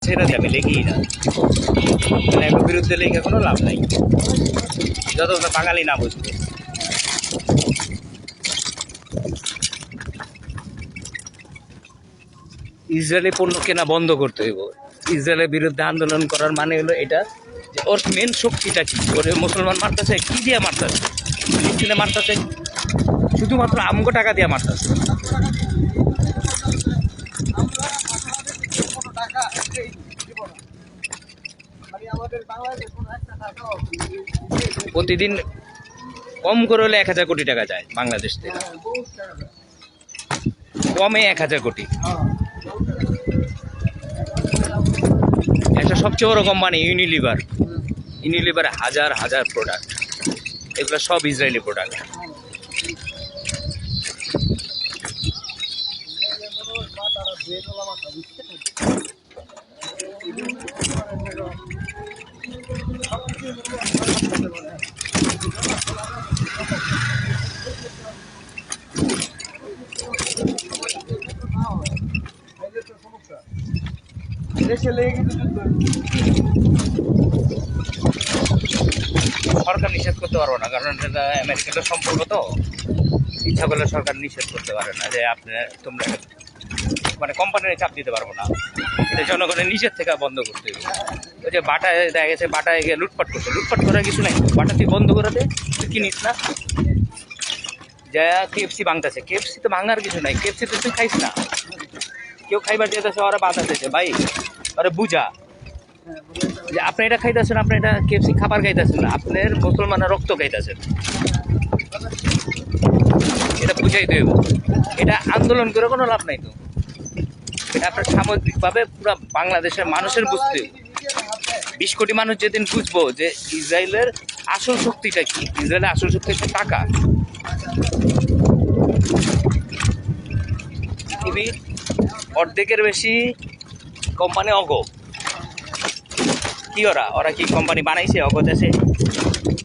ছেড়ে দিয়ে আমি লেগেই না, মানে এর বিরুদ্ধে লেগে কোনো লাভ নাই, যত বাঙালি না বুঝবে। ইসরায়েলি পণ্য কেনা বন্ধ করতে হইব। ইসরায়েলের বিরুদ্ধে আন্দোলন করার মানে হলো এটা যে ওর মেন শক্তিটা কি, ওর মুসলমান মারতেছে কি দিয়ে মারতেছে, ফিলিস্তিনে মারতেছে শুধুমাত্র আমগো টাকা দিয়ে মারতেছে। প্রতিদিন কম করে হলে 1000 কোটি টাকা যায় বাংলাদেশ থেকে, কমে 1000 কোটি। একটা সবচেয়ে বড় কোম্পানি ইউনিলিভার হাজার হাজার প্রোডাক্ট, এগুলো সব ইসরায়েলি প্রোডাক্ট। সরকার নিষেধ করতে পারবো না, কারণ এটা আমেরিকার সম্পর্ক, তো ইচ্ছা করলে সরকার নিষেধ করতে পারে না যে আপনি তোমরা মানে কোম্পানির চাপ দিতে পারবো না, এটা জনগণের নিজের থেকে বন্ধ করতে হবে। ওই যে বাটায় দেখা গেছে, বাটায় গিয়ে লুটপাট করছে, লুটপাট করার কিছু নাই, বাটা তুই বন্ধ করে দে, তুই কিনিস না। যা KFC ভাঙতেছে, KFC তো ভাঙার কিছু নাই, KFC তো তুই খাইস না, কেউ খাইবার যেতেছে ওরা বাধা দিতেছে, ভাই ওরা বুঝা যে আপনি এটা খাইতেছেন, আপনি এটা KFC খাবার খাইতেছেন না, আপনার মুসলমানের রক্ত খাইতেছেন, এটা বুঝাই দেব। এটা আন্দোলন করে কোনো লাভ নাই, তো এটা আপনার সামগ্রিকভাবে পুরো বাংলাদেশের মানুষের বুঝতে, 20 কোটি মানুষ যেদিন বুঝবো যে ইসরায়েলের আসল শক্তিটা কি, ইসরায়েলের আসল শক্তি হচ্ছে টাকা। পৃথিবীর অর্ধেকের বেশি কোম্পানি কি ওরা কি কোম্পানি বানাইছে অগো দেশে?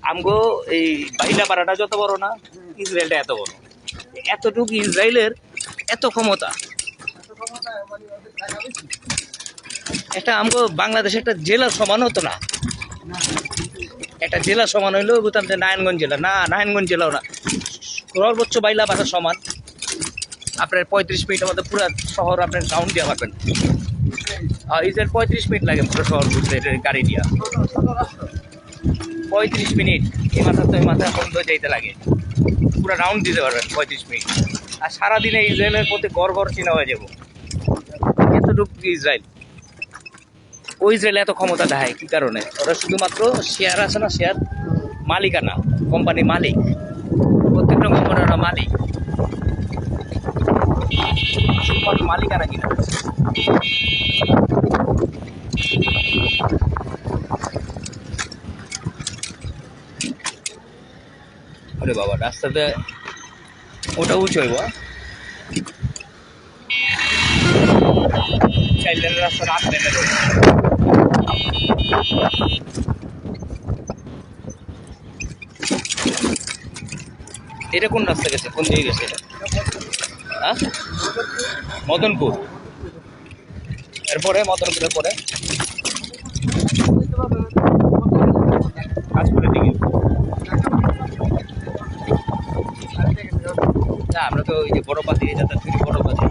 আমগো এই বাহিলা পাড়াটা যত বড় না, ইসরায়েলটা এত বড়, এতটুকু ইসরায়েলের এত ক্ষমতা। এটা আমগো বাংলাদেশে একটা জেলার সমান হতো না, একটা জেলা সমান হইলেও বুঝতাম যে নারায়ণগঞ্জ জেলা, না নারায়ণগঞ্জ জেলাও না, সর্বোচ্চ বাইলা বাসা সমান। আপনার 35 মিনিটের মধ্যে পুরো শহর আপনার সাউন্ড দিয়ে পারবেন। ইসরায়েল 35 মিনিট লাগে পুরো শহর বুঝতে গাড়ি দিয়া, 35 মিনিট এই মাথা তো এই মাথা বন্ধ যাইতে লাগে, পুরো রাউন্ড দিতে পারবেন 35 মিনিট। আর সারাদিনে ইসরায়েলের প্রতি গড় চিনা হয়ে যাব, এতটুকু ইসরায়েল। ওই ইসরায়েল এত ক্ষমতা দেখায় কি কারণে? ওরা শুধুমাত্র শেয়ার আছে না, শেয়ার মালিকানা, কোম্পানি মালিক, প্রত্যেকটা কোম্পানির ওরা মালিক, শুধুমাত্র মালিকানা কিনা। আরে বাবা, রাস্তাতে ওটা উঁচু হইব, 4 লেনের রাস্তা 8 লেনের। এটা কোন রাস্তা গেছে, কোন দিকে গেছে এটা? হ্যাঁ, মদনপুর, এরপরে মদনপুরের পরে কাজপুরের দিকে। না, আমরা তো ওই যে বড় পাতি যাতায়াত করি, বড় পাতি।